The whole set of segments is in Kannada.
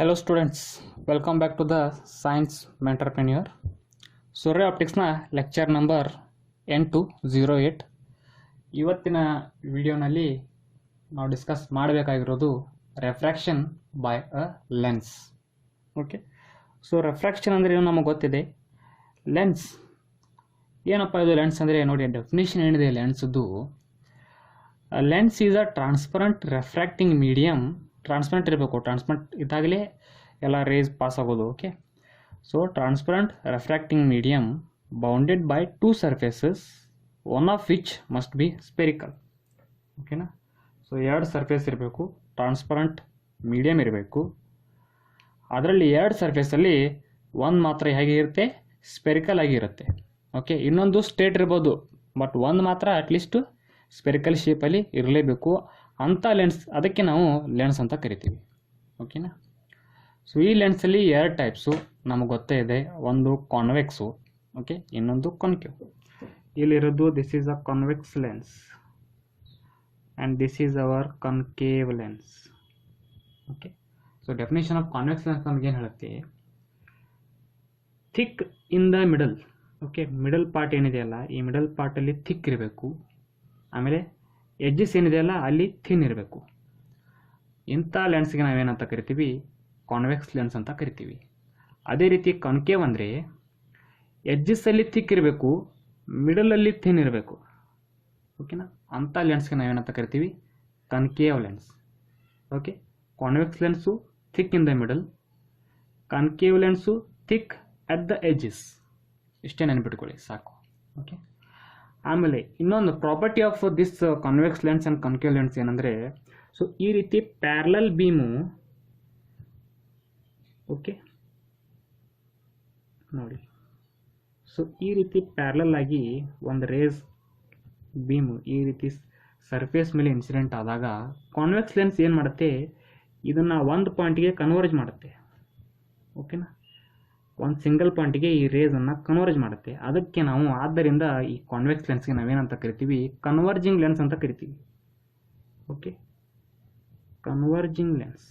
Hello students, welcome back to the Science Mentorpreneur. Surya ಆಪ್ಟಿಕ್ಸ್ನ ಲೆಕ್ಚರ್ ನಂಬರ್ 808. ಇವತ್ತಿನ ವಿಡಿಯೋನಲ್ಲಿ ನಾವು ಡಿಸ್ಕಸ್ ಮಾಡಬೇಕಾಗಿರೋದು refraction by a lens. Okay, so refraction ಅಂದರೆ ಏನು ನಮಗೆ ಗೊತ್ತಿದೆ. ಲೆನ್ಸ್ ಏನಪ್ಪ ಇದು ಲೆನ್ಸ್ ಅಂದರೆ ನೋಡಿ, ಡೆಫಿನೇಷನ್ ಏನಿದೆ ಲೆನ್ಸ್ದು. Lens is a transparent refracting medium. Transparent ಇರಬೇಕು, ಟ್ರಾನ್ಸ್ಪರೆಂಟ್ ಇದ್ದಾಗಲೇ ಎಲ್ಲ ರೇಸ್ ಪಾಸ್ ಆಗೋದು. Okay, so transparent refracting medium bounded by two surfaces, one of which must be spherical. ಓಕೆನಾ, ಸೊ ಎರಡು ಸರ್ಫೇಸ್ ಇರಬೇಕು, ಟ್ರಾನ್ಸ್ಪರೆಂಟ್ ಮೀಡಿಯಮ್ ಇರಬೇಕು. ಅದರಲ್ಲಿ ಎರಡು ಸರ್ಫೇಸಲ್ಲಿ ಒಂದು ಮಾತ್ರ ಹೇಗಿರುತ್ತೆ, ಸ್ಪೆರಿಕಲ್ ಆಗಿರುತ್ತೆ. ಓಕೆ, ಇನ್ನೊಂದು ಸ್ಟೇಟ್ ಇರ್ಬೋದು, ಬಟ್ ಒಂದು ಮಾತ್ರ ಅಟ್ಲೀಸ್ಟ್ ಸ್ಪೆರಿಕಲ್ ಶೇಪಲ್ಲಿ ಇರಲೇಬೇಕು. ಅಂಥ ಲೆನ್ಸ್, ಅದಕ್ಕೆ ನಾವು ಲೆನ್ಸ್ ಅಂತ ಕರಿತೀವಿ. ಓಕೆನಾ, ಸೊ ಈ ಲೆನ್ಸಲ್ಲಿ ಎರಡು ಟೈಪ್ಸು ನಮಗೆ ಗೊತ್ತೇ ಇದೆ. ಒಂದು ಕಾನ್ವೆಕ್ಸು, ಓಕೆ, ಇನ್ನೊಂದು ಕಾನ್ಕೇವ್. ಇಲ್ಲಿರೋದು this is a convex lens and this is our concave lens. Okay, so definition of convex lens ನಮಗೇನು ಹೇಳುತ್ತೆ, thick in the middle. Okay, middle part ಏನಿದೆಯಲ್ಲ, ಈ ಮಿಡಲ್ ಪಾರ್ಟಲ್ಲಿ ಥಿಕ್ ಇರಬೇಕು. ಆಮೇಲೆ ಎಡ್ಜಸ್ ಏನಿದೆಯಲ್ಲ ಅಲ್ಲಿ ಥಿನ್ ಇರಬೇಕು. ಇಂಥ ಲೆನ್ಸ್ಗೆ ನಾವೇನಂತ ಕರಿತೀವಿ, ಕಾನ್ವೆಕ್ಸ್ ಲೆನ್ಸ್ ಅಂತ ಕರಿತೀವಿ. ಅದೇ ರೀತಿ ಕಾನ್ಕೇವ್ ಅಂದರೆ ಎಡ್ಜಸ್ಸಲ್ಲಿ ಥಿಕ್ ಇರಬೇಕು, ಮಿಡಲಲ್ಲಿ ಥಿನ್ ಇರಬೇಕು. ಓಕೆನಾ, ಅಂಥ ಲೆನ್ಸ್ಗೆ ನಾವೇನಂತ ಕರಿತೀವಿ, concave lens. Okay, convex lens thick in the middle, concave lens thick at the edges. ಇಷ್ಟೇ ನೆನಪಿಟ್ಕೊಳ್ಳಿ ಸಾಕು. ಓಕೆ, ಆಮೇಲೆ ಇನ್ನೊಂದು property of this convex lens and concave lens ಏನಂದರೆ, ಸೊ ಈ ರೀತಿ ಪ್ಯಾರಲಲ್ ಬೀಮು, ಓಕೆ ನೋಡಿ, ಸೊ ಈ ರೀತಿ ಪ್ಯಾರಲಲ್ ಆಗಿ ಒಂದು ರೇಸ್ ಬೀಮು ಈ ರೀತಿ ಸರ್ಫೇಸ್ ಮೇಲೆ ಇನ್ಸಿಡೆಂಟ್ ಆದಾಗ ಕಾನ್ವೆಕ್ಸ್ ಲೆನ್ಸ್ ಏನು ಮಾಡುತ್ತೆ, ಇದನ್ನು ಒಂದು ಪಾಯಿಂಟ್ಗೆ ಕನ್ವರ್ಜ್ ಮಾಡುತ್ತೆ. ಓಕೆನಾ, ಒಂದು ಸಿಂಗಲ್ ಪಾಯಿಂಟಿಗೆ ಈ ರೇಸನ್ನು ಕನ್ವರ್ಜ್ ಮಾಡುತ್ತೆ. ಅದಕ್ಕೆ ನಾವು ಆದ್ದರಿಂದ ಈ ಕಾನ್ವೆಕ್ಸ್ ಲೆನ್ಸ್ಗೆ ನಾವೇನಂತ ಕರಿತೀವಿ, ಕನ್ವರ್ಜಿಂಗ್ ಲೆನ್ಸ್ ಅಂತ ಕರಿತೀವಿ. Okay, converging lens.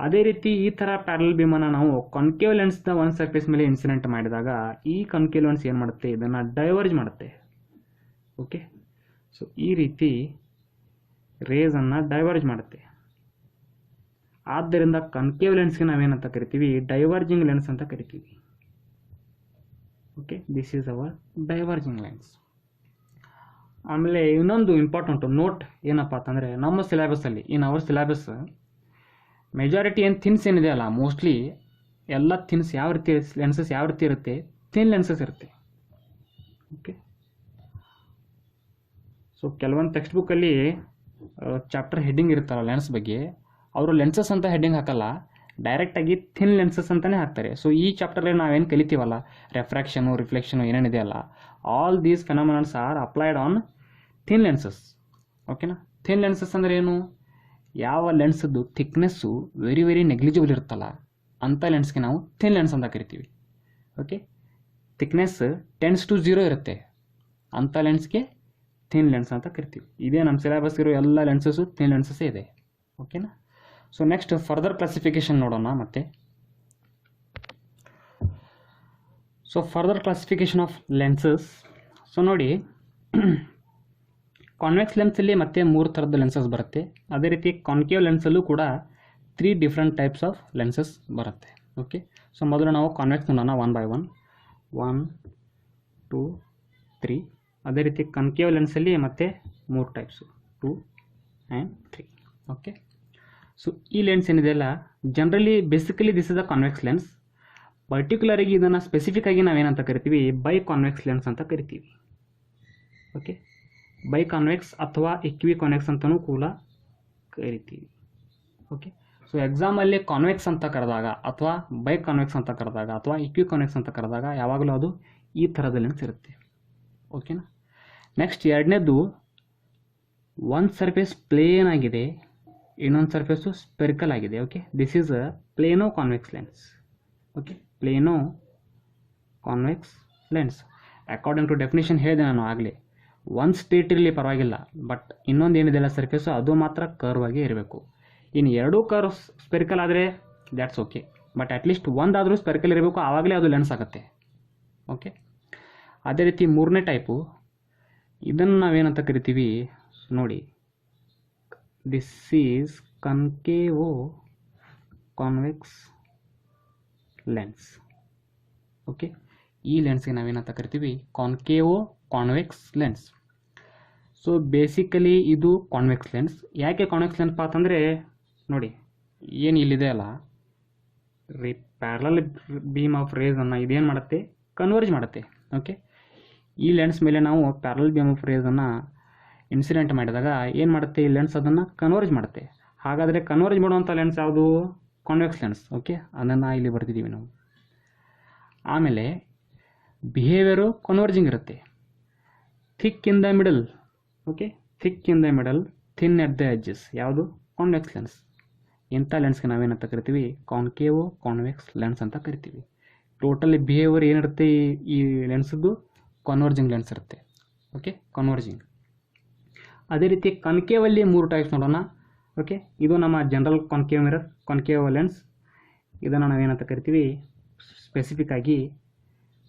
ಅದೇ ರೀತಿ ಈ ಥರ ಪ್ಯಾರಲ್ ಬೀಮನ್ನು ನಾವು ಕಾನ್ಕೇವ್ ಲೆನ್ಸ್ನ ಒಂದು ಸರ್ಫೇಸ್ ಮೇಲೆ ಇನ್ಸಿಡೆಂಟ್ ಮಾಡಿದಾಗ ಈ ಕಾನ್ಕೇವ್ ಲೆನ್ಸ್ ಏನು ಮಾಡುತ್ತೆ, ಇದನ್ನು ಡೈವರ್ಜ್ ಮಾಡುತ್ತೆ. ಓಕೆ, ಸೊ ಈ ರೀತಿ ರೇಸನ್ನು ಡೈವರ್ಜ್ ಮಾಡುತ್ತೆ. ಆದ್ದರಿಂದ ಕಾನ್ಕೇವ್ ಲೆನ್ಸ್ಗೆ ನಾವೇನಂತ ಕರಿತೀವಿ, ಡೈವರ್ಜಿಂಗ್ ಲೆನ್ಸ್ ಅಂತ ಕರಿತೀವಿ. Okay, this is hour diverging lens. ಆಮೇಲೆ ಇನ್ನೊಂದು ಇಂಪಾರ್ಟೆಂಟು ನೋಟ್ ಏನಪ್ಪ ಅಂತಂದರೆ, ನಮ್ಮ ಸಿಲೆಬಸ್ಸಲ್ಲಿ, ಇನ್ ಅವರ್ ಸಿಲೆಬಸ್ ಮೆಜಾರಿಟಿ ಏನು ಥಿನ್ಸ್ ಏನಿದೆಯಲ್ಲ, ಮೋಸ್ಟ್ಲಿ ಎಲ್ಲ ಥಿನ್ಸ್ ಯಾವ ರೀತಿ ಲೆನ್ಸಸ್ ಯಾವ ರೀತಿ ಇರುತ್ತೆ, ಥಿನ್ ಲೆನ್ಸಸ್ ಇರುತ್ತೆ. ಓಕೆ, ಸೊ ಕೆಲವೊಂದು ಟೆಕ್ಸ್ಟ್ ಬುಕ್ಕಲ್ಲಿ ಚಾಪ್ಟರ್ ಹೆಡ್ಡಿಂಗ್ ಇರುತ್ತಲ್ಲ ಲೆನ್ಸ್ ಬಗ್ಗೆ, ಅವರು ಲೆನ್ಸಸ್ ಅಂತ ಹೆಡ್ಡಿಂಗ್ ಹಾಕಲ್ಲ, ಡೈರೆಕ್ಟಾಗಿ ಥಿನ್ ಲೆನ್ಸಸ್ ಅಂತಲೇ ಹಾಕ್ತಾರೆ. ಸೊ ಈ ಚಾಪ್ಟರ್ಲಿ ನಾವೇನು ಕಲಿತೀವಲ್ಲ, ರೆಫ್ರಾಕ್ಷನು, ರಿಫ್ಲೆಕ್ಷನು ಏನೇನಿದೆಯಲ್ಲ, all these phenomenons are applied on thin lenses. ಓಕೆನಾ, ಥಿನ್ ಲೆನ್ಸಸ್ ಅಂದರೆ ಏನು, ಯಾವ ಲೆನ್ಸದ್ದು ಥಿಕ್ನೆಸ್ಸು ವೆರಿ ನೆಗ್ಲಿಜಿಬಲ್ ಇರುತ್ತಲ್ಲ, ಅಂಥ ಲೆನ್ಸ್ಗೆ ನಾವು ಥಿನ್ ಲೆನ್ಸ್ ಅಂತ ಕರಿತೀವಿ. ಓಕೆ, ಥಿಕ್ನೆಸ್ 10:0 ಇರುತ್ತೆ, ಅಂಥ ಲೆನ್ಸ್ಗೆ ಥಿನ್ ಲೆನ್ಸ್ ಅಂತ ಕರಿತೀವಿ. ಇದೇ ನಮ್ಮ ಸಿಲೆಬಸ್ ಇರೋ ಎಲ್ಲ ಲೆನ್ಸಸ್ಸು ಥಿನ್ ಲೆನ್ಸಸ್ಸೇ ಇದೆ. ಓಕೆನಾ, ಸೊ ನೆಕ್ಸ್ಟ್ ಫರ್ದರ್ ಕ್ಲಾಸಿಫಿಕೇಶನ್ ನೋಡೋಣ ಮತ್ತೆ. So further classification of lenses. So ನೋಡಿ, ಕಾನ್ವೆಕ್ಸ್ ಲೆನ್ಸಲ್ಲಿ ಮತ್ತೆ 3 ಥರದ ಲೆನ್ಸಸ್ ಬರುತ್ತೆ. ಅದೇ ರೀತಿ ಕಾನ್ಕೇವ್ ಲೆನ್ಸಲ್ಲೂ ಕೂಡ 3 ಡಿಫ್ರೆಂಟ್ ಟೈಪ್ಸ್ ಆಫ್ ಲೆನ್ಸಸ್ ಬರುತ್ತೆ. ಓಕೆ, ಸೊ ಮೊದಲು ನಾವು ಕಾನ್ವೆಕ್ಸ್ ನೋಡೋಣ, 1 by 1, 1 2 3. ಅದೇ ರೀತಿ ಕಾನ್ಕೇವ್ ಲೆನ್ಸಲ್ಲಿ ಮತ್ತೆ 3 ಟೈಪ್ಸು, 2 and 3. ಓಕೆ, ಸೊ ಈ ಲೆನ್ಸ್ ಏನಿದೆಯಲ್ಲ, generally basically this is a convex lens. ಪರ್ಟಿಕ್ಯುಲರಾಗಿ ಇದನ್ನು ಸ್ಪೆಸಿಫಿಕ್ ಆಗಿ ನಾವೇನಂತ ಕರಿತೀವಿ, ಬೈ ಕಾನ್ವೆಕ್ಸ್ ಲೆನ್ಸ್ ಅಂತ ಕರಿತೀವಿ. ಓಕೆ, ಬೈ ಕಾನ್ವೆಕ್ಸ್ ಅಥವಾ ಇಕ್ವಿ ಕಾನ್ವೆಕ್ಸ್ ಅಂತಲೂ ಕೂಡ ಕರಿತೀವಿ. ಓಕೆ, ಸೊ ಎಕ್ಸಾಮಲ್ಲಿ ಕಾನ್ವೆಕ್ಸ್ ಅಂತ ಕರೆದಾಗ ಅಥವಾ ಬೈ ಕಾನ್ವೆಕ್ಸ್ ಅಂತ ಕರೆದಾಗ ಅಥವಾ ಇಕ್ವಿ ಕಾನ್ವೆಕ್ಸ್ ಅಂತ ಕರೆದಾಗ ಯಾವಾಗಲೂ ಅದು ಈ ಥರದ ಲೆನ್ಸ್ ಇರುತ್ತೆ. ಓಕೆನಾ, ನೆಕ್ಸ್ಟ್ ಎರಡನೇದು, ಒಂದು ಸರ್ಫೇಸ್ ಪ್ಲೇನ್ ಆಗಿದೆ, ಇನ್ನೊಂದು ಸರ್ಫೇಸು ಸ್ಪೆರಿಕಲ್ ಆಗಿದೆ. Okay, this is a plano convex lens. Okay, plano convex lens. According to definition ಹೇಳಿದೆ ನಾನು ಆಗಲೇ, ಒಂದು ಸ್ಟೇಟ್ ಇರಲಿ ಪರವಾಗಿಲ್ಲ, ಬಟ್ ಇನ್ನೊಂದು ಏನಿದೆಯಲ್ಲ ಸರ್ಫೇಸು ಅದು ಮಾತ್ರ ಕರ್ವ್ ಆಗಿ ಇರಬೇಕು. ಇನ್ನು ಎರಡೂ ಕರ್ವ್ ಸ್ಪೆರಿಕಲ್ ಆದರೆ ದ್ಯಾಟ್ಸ್ ಓಕೆ. ಬಟ್ ಅಟ್ಲೀಸ್ಟ್ ಒಂದಾದರೂ ಸ್ಪೆರಿಕಲ್ ಇರಬೇಕು, ಆವಾಗಲೇ ಅದು ಲೆನ್ಸ್ ಆಗುತ್ತೆ. ಓಕೆ. ಅದೇ ರೀತಿ ಮೂರನೇ ಟೈಪು, ಇದನ್ನು ನಾವೇನಂತ ಕರಿತೀವಿ ನೋಡಿ, this is concavo convex lens. Okay. ಈ ಲೆನ್ಸ್ಗೆ ನಾವೇನಂತ ಕರಿತೀವಿ concavo convex lens. So basically ಇದು ಕಾನ್ವೆಕ್ಸ್ ಲೆನ್ಸ್. ಯಾಕೆ ಕಾನ್ವೆಕ್ಸ್ ಲೆನ್ಸ್ ಅಂತಂದರೆ ನೋಡಿ, ಏನು ಇಲ್ಲಿದೆ ಅಲ್ಲ, ಪ್ಯಾರಲಲ್ ಬೀಮ್ ಆಫ್ ರೇಸನ್ನು ಇದೇನು ಮಾಡುತ್ತೆ, ಕನ್ವರ್ಜ್ ಮಾಡುತ್ತೆ. ಓಕೆ. ಈ ಲೆನ್ಸ್ ಮೇಲೆ ನಾವು ಪ್ಯಾರಲಲ್ ಬೀಮ್ ಆಫ್ ರೇಸನ್ನು ಇನ್ಸಿಡೆಂಟ್ ಮಾಡಿದಾಗ ಏನು ಮಾಡುತ್ತೆ, ಈ ಲೆನ್ಸ್ ಅದನ್ನು ಕನ್ವರ್ಜ್ ಮಾಡುತ್ತೆ. ಹಾಗಾದರೆ ಕನ್ವರ್ಜ್ ಮಾಡುವಂಥ ಲೆನ್ಸ್ ಯಾವುದು, ಕಾನ್ವೆಕ್ಸ್ ಲೆನ್ಸ್. ಓಕೆ, ಅದನ್ನು ಇಲ್ಲಿ ಬರ್ತಿದ್ದೀವಿ ನಾವು. ಆಮೇಲೆ ಬಿಹೇವಿಯರು ಕನ್ವರ್ಜಿಂಗ್ ಇರುತ್ತೆ. Thick in the middle. Okay, thick in the middle, thin at the edges, ಯಾವುದು, ಕಾನ್ವೆಕ್ಸ್ ಲೆನ್ಸ್. ಇಂಥ ಲೆನ್ಸ್ಗೆ ನಾವೇನಂತ ಕರಿತೀವಿ ಕಾನ್ಕೇವೋ ಕಾನ್ವೆಕ್ಸ್ ಲೆನ್ಸ್ ಅಂತ ಕರಿತೀವಿ. ಟೋಟಲಿ ಬಿಹೇವಿಯರ್ ಏನಿರುತ್ತೆ ಈ ಲೆನ್ಸ್ದು, ಕನ್ವರ್ಜಿಂಗ್ ಲೆನ್ಸ್ ಇರುತ್ತೆ. Okay, converging. ಅದೇ ರೀತಿ ಕನ್ಕೇವಲ್ಲಿ 3 ಟೈಪ್ಸ್ ನೋಡೋಣ. ಓಕೆ, ಇದು ನಮ್ಮ general concave mirror, concave lens. ಇದನ್ನು ನಾವೇನಂತ ಕರಿತೀವಿ ಸ್ಪೆಸಿಫಿಕ್ ಆಗಿ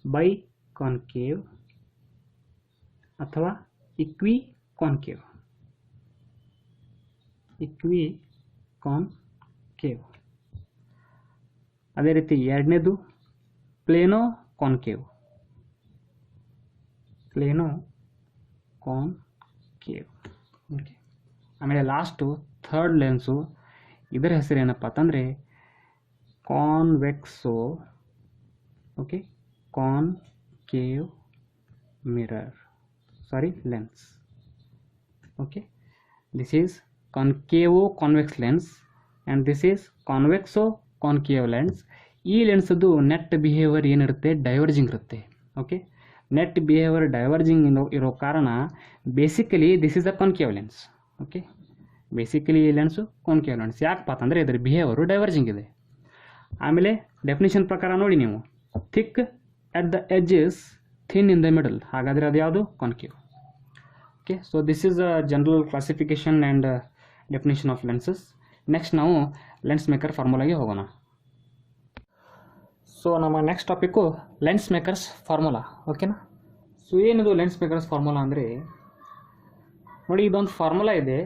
ಬೈ ಕಾನ್ಕೇವ್ ಅಥವಾ ಇಕ್ವಿ ಕಾನ್ಕೇವ್. ಇಕ್ವಿ ಕಾನ್ಕೇವ್. ಅದೇ ರೀತಿ ಎರಡನೇದು plano concave. Plano concave. Okay. ಆಮೇಲೆ ಲಾಸ್ಟು ಥರ್ಡ್ ಲೆನ್ಸು, ಇದರ ಹೆಸರು ಏನಪ್ಪ ಅಂತಂದರೆ convexo. Okay, concave mirror, sorry lens. Okay, this is concavo convex lens and this is convexo concave lens. ಈ ಲೆನ್ಸದ್ದು ನೆಟ್ ಬಿಹೇವಿಯರ್ ಏನಿರುತ್ತೆ, ಡೈವರ್ಜಿಂಗ್ ಇರುತ್ತೆ. ಓಕೆ, ನೆಟ್ ಬಿಹೇವಿಯರ್ ಡೈವರ್ಜಿಂಗ್ ಇರೋ ಕಾರಣ basically this is a concave lens. Okay, basically ಈ ಲೆನ್ಸು ಕಾನ್ಕೇವ್ ಲೆನ್ಸ್. ಯಾಕಪ್ಪ ಅಂತಂದರೆ ಇದರ ಬಿಹೇವಿಯರು ಡೈವರ್ಜಿಂಗ್ ಇದೆ. ಆಮೇಲೆ ಡೆಫಿನಿಷನ್ ಪ್ರಕಾರ ನೋಡಿ ನೀವು, thick at the edges, thin in the middle. ಹಾಗಾದರೆ ಅದು ಯಾವುದು, concave. Okay, so this is a general classification and definition of lenses. Next ನಾವು ಲೆನ್ಸ್ ಮೇಕರ್ ಫಾರ್ಮುಲಾಗೆ ಹೋಗೋಣ. ಸೊ ನಮ್ಮ ನೆಕ್ಸ್ಟ್ ಟಾಪಿಕ್ಕು ಲೆನ್ಸ್ ಮೇಕರ್ಸ್ ಫಾರ್ಮುಲಾ. ಓಕೆನಾ. ಸೊ ಏನಿದು ಲೆನ್ಸ್ ಮೇಕರ್ಸ್ ಫಾರ್ಮುಲಾ ಅಂದರೆ ನೋಡಿ, ಇದೊಂದು ಫಾರ್ಮುಲಾ ಇದೆ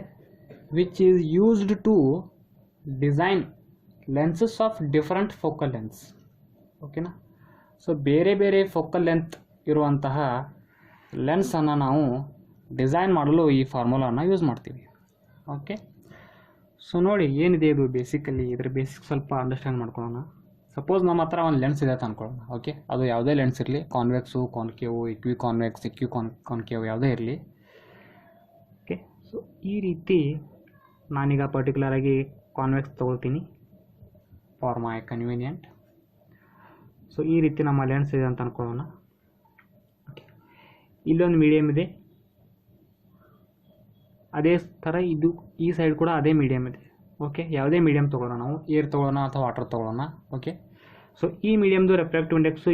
which is used to design lenses of different focal lengths. ಓಕೆನಾ. ಸೊ ಬೇರೆ ಬೇರೆ ಫೋಕಲ್ ಲೆಂತ್ ಇರುವಂತಹ ಲೆನ್ಸನ್ನು ನಾವು ಡಿಸೈನ್ ಮಾಡಲು ಈ ಫಾರ್ಮುಲಾನ ಯೂಸ್ ಮಾಡ್ತೀವಿ. ಓಕೆ. ಸೊ ನೋಡಿ ಏನಿದೆ ಇದು ಬೇಸಿಕಲಿ, ಇದರ ಬೇಸಿಕ್ ಸ್ವಲ್ಪ ಅಂಡರ್ಸ್ಟ್ಯಾಂಡ್ ಮಾಡ್ಕೊಳ್ಳೋಣ. ಸಪೋಸ್ ನಮ್ಮ ಹತ್ರ ಒಂದು ಲೆನ್ಸ್ ಇದೆ ಅಂತ ಅಂದ್ಕೊಳ್ಳೋಣ. ಓಕೆ, ಅದು ಯಾವುದೇ ಲೆನ್ಸ್ ಇರಲಿ, ಕಾನ್ವೆಕ್ಸು, ಕಾನ್ಕೇವು, ಇಕ್ವಿ ಕಾನ್ವೆಕ್ಸ್, ಇಕ್ವಿ ಕಾನ್ಕೇವ್ ಯಾವುದೇ ಇರಲಿ. ಓಕೆ, ಸೊ ಈ ರೀತಿ ನಾನೀಗ ಪರ್ಟಿಕ್ಯುಲರಾಗಿ ಕಾನ್ವೆಕ್ಸ್ ತೊಗೊಳ್ತೀನಿ ಫಾರ್ ಮೈ ಕನ್ವೀನಿಯೆಂಟ್. ಸೊ ಈ ರೀತಿ ನಮ್ಮ ಲೆನ್ಸ್ ಇದೆ ಅಂತ ಅಂದ್ಕೊಳ್ಳೋಣ. ಓಕೆ, ಇಲ್ಲೊಂದು ಮೀಡಿಯಮ್ ಇದೆ, ಅದೇ ಥರ ಇದು ಈ ಸೈಡ್ ಕೂಡ ಅದೇ ಮೀಡಿಯಮ್ ಇದೆ. ಓಕೆ, ಯಾವುದೇ ಮೀಡಿಯಮ್ ತೊಗೊಳ್ಳೋಣ, ನಾವು ಏರ್ ತೊಗೊಳ್ಳೋಣ ಅಥವಾ ವಾಟರ್ ತೊಗೊಳ್ಳೋಣ. ಓಕೆ, ಸೊ ಈ ಮೀಡಿಯಮ್ದು ರೆಫ್ರಾಕ್ಟಿವ್ ಇಂಡೆಕ್ಸು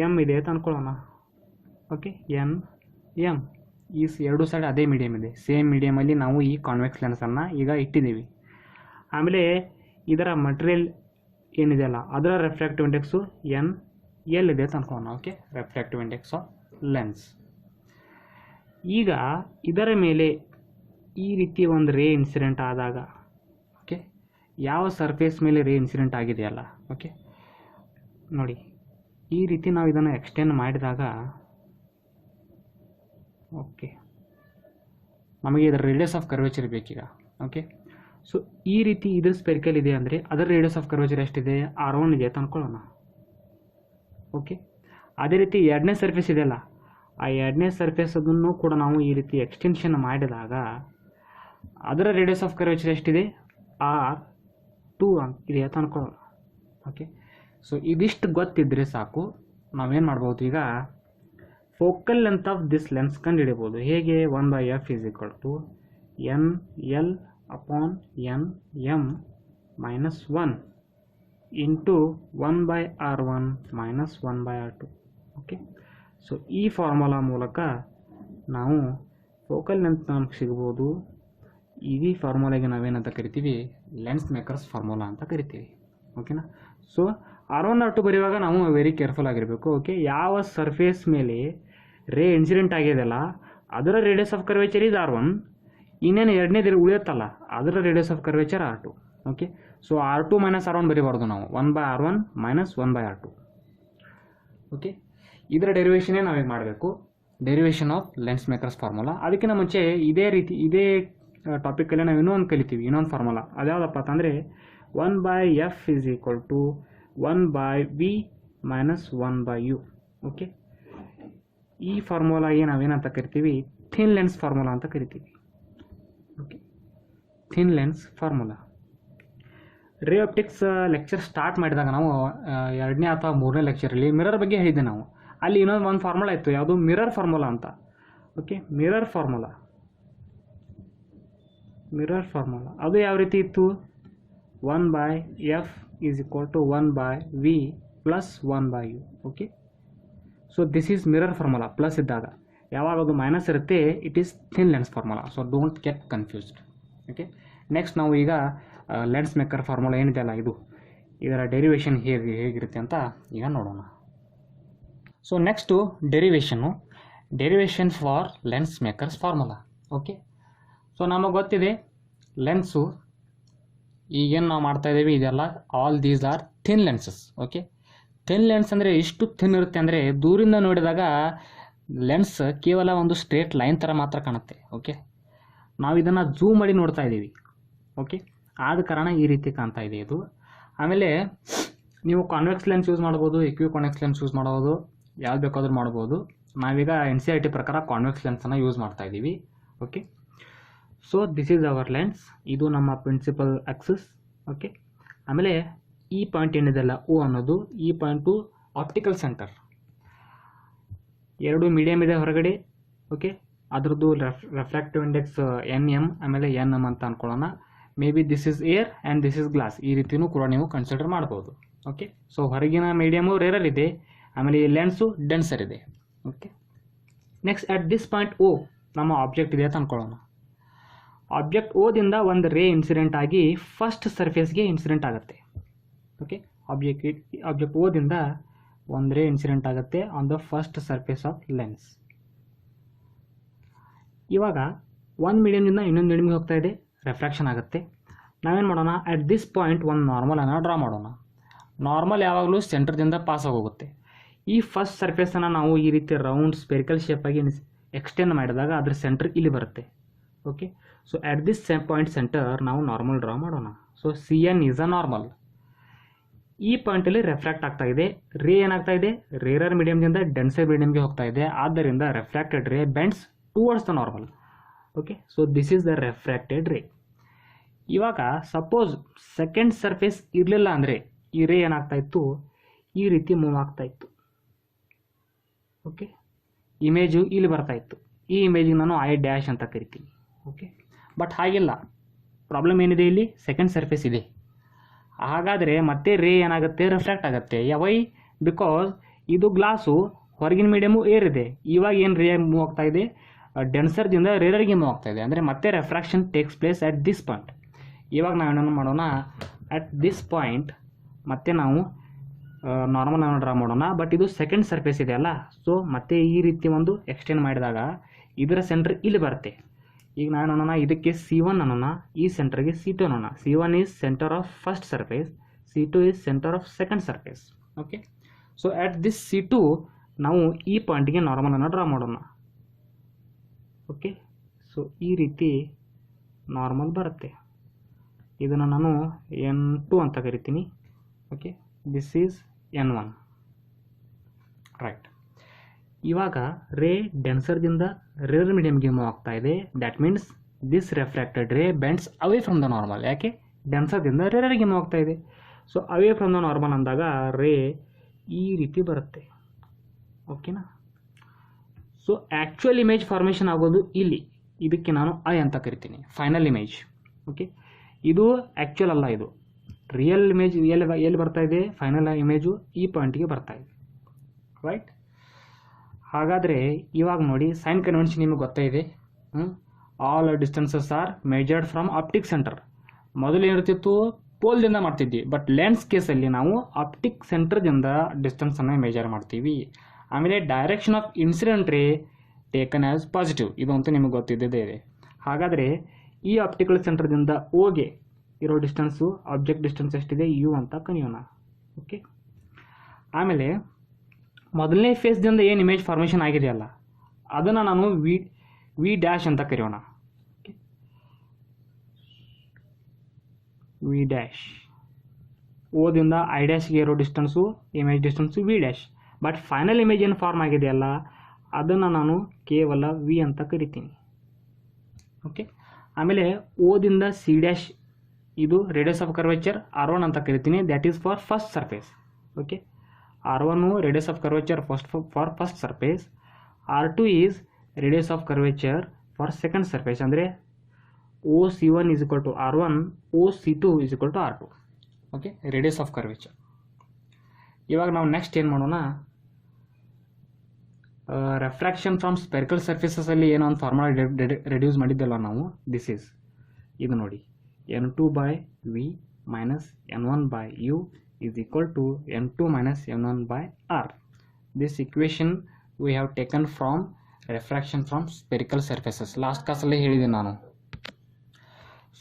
ಎಮ್ ಇದೆ ಅಂತ ಅಂದ್ಕೊಳ್ಳೋಣ. ಓಕೆ, ಎಮ್ ಈ ಎರಡು ಸೈಡ್ ಅದೇ ಮೀಡಿಯಮ್ ಇದೆ. ಸೇಮ್ ಮೀಡಿಯಮಲ್ಲಿ ನಾವು ಈ ಕಾನ್ವೆಕ್ಸ್ ಲೆನ್ಸನ್ನು ಈಗ ಇಟ್ಟಿದ್ದೀವಿ. ಆಮೇಲೆ ಇದರ ಮಟೀರಿಯಲ್ ಏನಿದೆಯಲ್ಲ ಅದರ ರೆಫ್ರಾಕ್ಟಿವ್ ಇಂಡೆಕ್ಸು ಎಲ್ ಇದೆ ಅಂತ ಅಂದ್ಕೊಳ್ಳೋಣ. Okay, refractive index of lens. ಈಗ ಇದರ ಮೇಲೆ ಈ ರೀತಿ ಒಂದು ರೇ ಇನ್ಸಿಡೆಂಟ್ ಆದಾಗ, ಓಕೆ, ಯಾವ ಸರ್ಫೇಸ್ ಮೇಲೆ ರೇ ಇನ್ಸಿಡೆಂಟ್ ಆಗಿದೆಯಲ್ಲ, ಓಕೆ ನೋಡಿ ಈ ರೀತಿ ನಾವು ಇದನ್ನು ಎಕ್ಸ್ಟೆಂಡ್ ಮಾಡಿದಾಗ, ಓಕೆ, ನಮಗೆ ಇದರ ರೇಡಿಯಸ್ ಆಫ್ ಕರ್ವೇಚರ್ ಬೇಕೀಗ. ಓಕೆ, ಸೊ ಈ ರೀತಿ ಇದ್ರ ಸ್ಪೆರಿಕಲ್ ಇದೆ ಅಂದರೆ ಅದರ ರೇಡಿಯಸ್ ಆಫ್ ಕರ್ವೇಚರ್ ಎಷ್ಟಿದೆ, R1 ಇದೆ ಅಂತ ಅಂದ್ಕೊಳ್ಳೋಣ. ಓಕೆ, ಅದೇ ರೀತಿ ಎರಡನೇ ಸರ್ಫೇಸ್ ಇದೆಯಲ್ಲ, ಆ ಎರಡನೇ ಸರ್ಫೇಸ್ ಅದನ್ನು ಕೂಡ ನಾವು ಈ ರೀತಿ ಎಕ್ಸ್ಟೆನ್ಷನ್ ಮಾಡಿದಾಗ ಅದರ ರೇಡಿಯಸ್ ಆಫ್ ಕರ್ವೇಚರ್ ಎಷ್ಟಿದೆ, R2 ಇದೆ ಅಂತ ಅಂದ್ಕೊಳ್ಳೋಣ. ಓಕೆ, ಸೊ ಇದಿಷ್ಟು ಗೊತ್ತಿದ್ದರೆ ಸಾಕು, ನಾವೇನು ಮಾಡ್ಬೋದು, ಈಗ focal length of this lens ಕಂಡು ಹಿಡಿಬೋದು. ಹೇಗೆ, 1/f = NL/Nm - 1 into 1/R1 - 1/R2. Okay, so ಈ ಫಾರ್ಮುಲಾ ಮೂಲಕ ನಾವು ಫೋಕಲ್ ಲೆಂತ್ ನಮ್ಗೆ ಸಿಗ್ಬೋದು. ಈ ಫಾರ್ಮುಲಾಗೆ ನಾವೇನಂತ ಕರಿತೀವಿ, ಲೆನ್ಸ್ ಮೇಕರ್ಸ್ ಫಾರ್ಮುಲಾ ಅಂತ ಕರಿತೀವಿ. ಓಕೆನಾ. ಸೊ R1 R2 ಬರೆಯುವಾಗ ನಾವು ವೆರಿ ಕೇರ್ಫುಲ್ ಆಗಿರಬೇಕು. ಓಕೆ, ಯಾವ ಸರ್ಫೇಸ್ ಮೇಲೆ ರೇ ಇನ್ಸಿಡೆಂಟ್ ಆಗಿದೆಯಲ್ಲ ಅದರ radius of curvature is R1, ಇನ್ನೇನು ಎರಡನೇದು ಉಳಿಯುತ್ತಲ್ಲ ಅದರ radius of curvature R2. Okay, so R2 minus R1 ಬರೀಬಾರ್ದು ನಾವು, 1/R1 ಮೈನಸ್ 1/R2. ಓಕೆ, ಇದರ ಡೆರಿವೇಷನ್ನೇ ನಾವೀಗ ಮಾಡಬೇಕು, derivation of lens makers formula. ಅದಕ್ಕಿಂತ ಮುಂಚೆ ಇದೇ ಟಾಪಿಕಲ್ಲಿ ನಾವು ಇನ್ನೊಂದು ಕಲಿತೀವಿ, ಇನ್ನೊಂದು ಫಾರ್ಮುಲಾ. ಅದ್ಯಾವುದಪ್ಪ ಅಂತಂದರೆ 1/F is equal to 1/V minus 1/U. Okay, ಈ ಫಾರ್ಮುಲಾಗೆ ನಾವೇನಂತ ಕರಿತೀವಿ, ಥಿನ್ ಲೆನ್ಸ್ ಫಾರ್ಮುಲಾ ಅಂತ ಕರಿತೀವಿ. Okay, thin lens formula. Ray optics lecture start ಮಾಡಿದಾಗ ನಾವು 2ನೇ ಅಥವಾ 3ನೇ ಲೆಕ್ಚರಲ್ಲಿ ಮಿರರ್ ಬಗ್ಗೆ ಹೇಳಿದ್ದೆ ನಾವು. ಅಲ್ಲಿ ಒಂದು ಫಾರ್ಮುಲಾ ಇತ್ತು, ಯಾವುದು ಮಿರರ್ ಫಾರ್ಮುಲಾ ಅಂತ. ಓಕೆ, ಮಿರರ್ ಫಾರ್ಮುಲಾ ಅದು ಯಾವ ರೀತಿ ಇತ್ತು, 1/F is equal to 1/V plus 1/U. Okay, so this is mirror formula. Plus ಇದ್ದಾಗ ಯಾವಾಗ ಅದು ಮೈನಸ್ ಇರುತ್ತೆ, it is thin lens formula. So don't get confused. Okay, next ನಾವು ಈಗ ಲೆನ್ಸ್ ಮೇಕರ್ ಫಾರ್ಮುಲಾ ಏನಿದೆಯಲ್ಲ ಇದರ ಡೆರಿವೇಷನ್ ಹೇಗಿರುತ್ತೆ ಅಂತ ಈಗ ನೋಡೋಣ. So next derivation for lens makers formula. Okay, so ನಮಗೆ ಗೊತ್ತಿದೆ ಲೆನ್ಸು ಈಗೇನು ನಾವು ಮಾಡ್ತಾ ಇದ್ದೀವಿ ಇದೆಲ್ಲ all these are thin lenses. Okay, thin lens ಅಂದರೆ ಎಷ್ಟು ಥಿನ್ ಇರುತ್ತೆ ಅಂದರೆ ದೂರಿಂದ ನೋಡಿದಾಗ ಲೆನ್ಸ್ ಕೇವಲ ಒಂದು ಸ್ಟ್ರೇಟ್ ಲೈನ್ ಥರ ಮಾತ್ರ ಕಾಣುತ್ತೆ. ಓಕೆ, ನಾವು ಇದನ್ನು ಝೂಮ್ ಮಾಡಿ ನೋಡ್ತಾ ಇದ್ದೀವಿ. ಓಕೆ, ಆದ ಕಾರಣ ಈ ರೀತಿ ಕಾಣ್ತಾ ಇದೆ ಇದು. ಆಮೇಲೆ ನೀವು ಕಾನ್ವೆಕ್ಸ್ ಲೆನ್ಸ್ ಯೂಸ್ ಮಾಡ್ಬೋದು, ಕಾನ್ವೆಕ್ಸ್ ಲೆನ್ಸ್ ಯೂಸ್ ಮಾಡ್ಬೋದು, ಯಾವ್ದು ಬೇಕಾದ್ರೂ ಮಾಡ್ಬೋದು. ನಾವೀಗ NCERT ಪ್ರಕಾರ ಕಾನ್ವೆಕ್ಸ್ ಲೆನ್ಸನ್ನು ಯೂಸ್ ಮಾಡ್ತಾ ಇದ್ದೀವಿ. Okay, so this is hour lens, ಇದು ನಮ್ಮ ಪ್ರಿನ್ಸಿಪಲ್ ಆಕ್ಸಿಸ್. ಓಕೆ, ಆಮೇಲೆ ಈ ಪಾಯಿಂಟ್ ಏನಿದೆಲ್ಲ O ಅನ್ನೋದು, ಈ ಪಾಯಿಂಟು ಆಪ್ಟಿಕಲ್ ಸೆಂಟರ್. 2 ಮೀಡಿಯಮ್ ಇದೆ ಹೊರಗಡೆ. ಓಕೆ, ಅದರದ್ದು ರೆಫ್ರಾಕ್ಟಿವ್ ಇಂಡೆಕ್ಸ್ NM ಆಮೇಲೆ NM ಅಂತ ಅಂದ್ಕೊಳ್ಳೋಣ. Maybe this is air and this is glass, ಈ ರೀತಿಯೂ ಕೂಡ ನೀವು ಕನ್ಸಿಡರ್ ಮಾಡ್ಬೋದು. ಓಕೆ, ಸೊ ಹೊರಗಿನ ಮೀಡಿಯಮು ರೇರರ್ ಇದೆ, ಆಮೇಲೆ ಈ ಲೆನ್ಸು ಡೆನ್ಸರ್ ಇದೆ. Okay, next at this point O ನಮ್ಮ ಆಬ್ಜೆಕ್ಟ್ ಇದೆ ಅಂತ ಅಂದ್ಕೊಳ್ಳೋಣ. ಆಬ್ಜೆಕ್ಟ್ ಓದಿಂದ ಒಂದು ರೇ ಇನ್ಸಿಡೆಂಟ್ ಆಗಿ ಫಸ್ಟ್ ಸರ್ಫೇಸ್ಗೆ ಇನ್ಸಿಡೆಂಟ್ ಆಗುತ್ತೆ. ಓಕೆ, ಆಬ್ಜೆಕ್ಟ್ ಓದಿಂದ ಒಂದು ರೇ ಇನ್ಸಿಡೆಂಟ್ ಆಗುತ್ತೆ on the first surface of lens. ಇವಾಗ ಒಂದು ಮೀಡಿಯಮ್ನಿಂದ ಇನ್ನೊಂದು ಮೀಡಿಯಮ್ಗೆ ಹೋಗ್ತಾ ಇದೆ, ರೆಫ್ರಾಕ್ಷನ್ ಆಗುತ್ತೆ. ನಾವೇನು ಮಾಡೋಣ, ಅಟ್ ದಿಸ್ ಪಾಯಿಂಟ್ ಒಂದು ನಾರ್ಮಲನ್ನು ಡ್ರಾ ಮಾಡೋಣ. ನಾರ್ಮಲ್ ಯಾವಾಗಲೂ ಸೆಂಟರ್ದಿಂದ ಪಾಸ್ ಆಗೋಗುತ್ತೆ. ಈ ಫಸ್ಟ್ ಸರ್ಫೇಸನ್ನು ನಾವು ಈ ರೀತಿ ರೌಂಡ್ ಸ್ಪೆರಿಕಲ್ ಶೇಪಾಗಿ ಎಕ್ಸ್ಟೆಂಡ್ ಮಾಡಿದಾಗ ಅದ್ರ ಸೆಂಟರ್ ಇಲ್ಲಿ ಬರುತ್ತೆ. Okay, so at this point centre ನಾವು ನಾರ್ಮಲ್ ಡ್ರಾ ಮಾಡೋಣ. So CN is a normal. ಈ ಪಾಯಿಂಟಲ್ಲಿ ರೆಫ್ರಾಕ್ಟ್ ಆಗ್ತಾ ಇದೆ, ರೇ ಏನಾಗ್ತಾ ಇದೆ, ರೇರರ್ ಮೀಡಿಯಮ್ದಿಂದ ಡೆನ್ಸರ್ ಮೀಡಿಯಮ್ಗೆ ಹೋಗ್ತಾ ಇದೆ. ಆದ್ದರಿಂದ refracted ray bends towards the normal. Okay, so this is the refracted ray. ಇವಾಗ ಸಪೋಸ್ ಸೆಕೆಂಡ್ ಸರ್ಫೇಸ್ ಇರಲಿಲ್ಲ ಅಂದರೆ ಈ ರೇ ಏನಾಗ್ತಾ ಇತ್ತು, ಈ ರೀತಿ ಮೂವ್ ಆಗ್ತಾ ಇತ್ತು. ಓಕೆ, ಇಮೇಜು ಇಲ್ಲಿ ಬರ್ತಾ ಇತ್ತು. ಈ ಇಮೇಜಿಗೆ ನಾನು I' ಅಂತ ಕರಿತೀನಿ. ಓಕೆ, ಬಟ್ ಹಾಗಿಲ್ಲ. ಪ್ರಾಬ್ಲಮ್ ಏನಿದೆ, ಇಲ್ಲಿ ಸೆಕೆಂಡ್ ಸರ್ಫೇಸ್ ಇದೆ. ಹಾಗಾದರೆ ಮತ್ತೆ ರೇ ಏನಾಗುತ್ತೆ, ರಿಫ್ರಾಕ್ಟ್ ಆಗುತ್ತೆ. ವೈ? ಬಿಕಾಸ್ ಇದು ಗ್ಲಾಸು, ಹೊರಗಿನ ಮೀಡಿಯಮು ಏರ್ ಇದೆ. ಇವಾಗ ಏನು ರೇ ಮೂವ್ ಆಗ್ತಾ ಇದೆ, ಡೆನ್ಸರ್ದಿಂದ ರೇರರ್ಗೆ ಮೂವ್ ಆಗ್ತಾ ಇದೆ. ಅಂದರೆ ಮತ್ತೆ refraction takes place at this point. ಇವಾಗ ನಾವೇನೋ ಮಾಡೋಣ, ಅಟ್ ದಿಸ್ ಪಾಯಿಂಟ್ ಮತ್ತೆ ನಾವು ನಾರ್ಮಲ್ ಡ್ರಾ ಮಾಡೋಣ. ಬಟ್ ಇದು ಸೆಕೆಂಡ್ ಸರ್ಫೇಸ್ ಇದೆ ಅಲ್ಲ, ಸೊ ಮತ್ತೆ ಈ ರೀತಿ ಒಂದು ಎಕ್ಸ್ಟೆಂಡ್ ಮಾಡಿದಾಗ ಇದರ ಸೆಂಟರ್ ಇಲ್ಲಿ ಬರುತ್ತೆ. ಈಗ ನಾನು ಅನ್ನೋಣ ಇದಕ್ಕೆ C1 ಅನ್ನೋಣ, ಈ ಸೆಂಟರ್ಗೆ C2 ಅನ್ನೋಣ. C1 is centre of first surface, C2 is centre of second surface. Okay, so at this C2 ನಾವು ಈ ಪಾಯಿಂಟ್ಗೆ ನಾರ್ಮಲನ್ನು ಡ್ರಾ ಮಾಡೋಣ. ಓಕೆ, ಸೊ ಈ ರೀತಿ ನಾರ್ಮಲ್ ಬರುತ್ತೆ. ಇದನ್ನು ನಾನು N2 ಅಂತ ಕರಿತೀನಿ. Okay, this is N1. Right. ಇವಾಗ ರೇ ಡೆನ್ಸರ್ದಿಂದ ರೇರರ್ ಮೀಡಿಯಮ್ಗೆ ಮೂವ್ ಆಗ್ತಾ ಇದೆ. That means this ರೆಫ್ರಾಕ್ಟೆಡ್ ray bends away from the normal. ಯಾಕೆ? ಡೆನ್ಸರ್ದಿಂದ ರೇರರ್ಗೆ ಮೂವ್ ಆಗ್ತಾ ಇದೆ. So away from the normal ಅಂದಾಗ ರೇ ಈ ರೀತಿ ಬರುತ್ತೆ. ಓಕೆನಾ? ಸೊ ಆ್ಯಕ್ಚುಯಲ್ ಇಮೇಜ್ ಫಾರ್ಮೇಷನ್ ಆಗೋದು ಇಲ್ಲಿ. ಇದಕ್ಕೆ ನಾನು ಐ ಅಂತ ಕರಿತೀನಿ, ಫೈನಲ್ ಇಮೇಜ್. ಓಕೆ, ಇದು ಆ್ಯಕ್ಚುಯಲ್ ಅಲ್ಲ, ಇದು ರಿಯಲ್ ಇಮೇಜ್. ಎಲ್ಲಿ ಬರ್ತಾ ಇದೆ? ಫೈನಲ್ ಇಮೇಜು ಈ ಪಾಯಿಂಟಿಗೆ ಬರ್ತಾ ಇದೆ. ರೈಟ್? ಹಾಗಾದರೆ ಇವಾಗ ನೋಡಿ, ಸೈನ್ ಕನ್ವೆನ್ಷನ್ ನಿಮಗೆ ಗೊತ್ತೇ ಇದೆ. All distances are measured from optic centre. ಮೊದಲು ಏನಿರ್ತಿತ್ತು, ಪೋಲ್ದಿಂದ ಮಾಡ್ತಿದ್ವಿ. ಬಟ್ ಲೆನ್ಸ್ ಕೇಸಲ್ಲಿ ನಾವು ಆಪ್ಟಿಕ್ ಸೆಂಟರ್ದಿಂದ ಡಿಸ್ಟೆನ್ಸನ್ನು ಮೆಜರ್ ಮಾಡ್ತೀವಿ. ಆಮೇಲೆ ಡೈರೆಕ್ಷನ್ ಆಫ್ ಇನ್ಸಿಡೆಂಟ್ ರೇ ಟೇಕನ್ ಆ್ಯಸ್ ಪಾಸಿಟಿವ್, ಇದು ಅಂತೂ ನಿಮಗೆ ಗೊತ್ತಿದ್ದೇ ಇದೆ. ಹಾಗಾದರೆ ಈ ಆಪ್ಟಿಕಲ್ ಸೆಂಟರ್ದಿಂದ ಓಗೆ ಇರೋ ಡಿಸ್ಟೆನ್ಸು ಆಬ್ಜೆಕ್ಟ್ ಡಿಸ್ಟೆನ್ಸ್ ಎಷ್ಟಿದೆ ಯು ಅಂತ ಕರೆಯೋಣ. ಓಕೆ, ಆಮೇಲೆ ಮೊದಲನೇ ಫೇಸ್ದಿಂದ ಏನು ಇಮೇಜ್ ಫಾರ್ಮೇಷನ್ ಆಗಿದೆಯಲ್ಲ ಅದನ್ನು ನಾನು ವಿ ಡ್ಯಾಶ್ ಅಂತ ಕರೆಯೋಣ. ವಿ ಡ್ಯಾಶ್ ಓದಿಂದ ಐ ಡ್ಯಾಶ್ಗೆ ಇರೋ distance image distance V dash. But final image ಏನು ಫಾರ್ಮ್ ಆಗಿದೆಯಲ್ಲ ಅದನ್ನು ನಾನು ಕೇವಲ ವಿ ಅಂತ ಕರಿತೀನಿ. ಓಕೆ, ಆಮೇಲೆ ಓದಿಂದ ಸಿ ಡ್ಯಾಶ್ ಇದು ರೇಡಿಯಸ್ ಆಫ್ ಕರ್ವೇಚರ್ R1 ಅಂತ ಕರಿತೀನಿ. That is for first surface. Okay, R1 radius of curvature for first surface, R2 is radius of curvature for second surface. ಅಂದರೆ OC1 is equal to R1, OC2 is equal to R2. Okay, radius of curvature. ಇವಾಗ ನಾವು ನೆಕ್ಸ್ಟ್ ಏನು ಮಾಡೋಣ, ರೆಫ್ರಾಕ್ಷನ್ ಫ್ರಮ್ ಸ್ಪೆರಿಕಲ್ ಸರ್ಫೇಸಸಲ್ಲಿ ಏನೋ ಒಂದು ಫಾರ್ಮುಲಾ ರೆಡ್ಯೂಸ್ ಮಾಡಿದ್ದಲ್ಲ ನಾವು. ದಿಸ್ ಈಸ್ ಇದು ನೋಡಿ, N2/V minus N1/U is equal to N2 minus N1/R. This equation we have taken from refraction from spherical surfaces. Last ಕ್ಲಾಸಲ್ಲಿ ಹೇಳಿದೆ ನಾನು.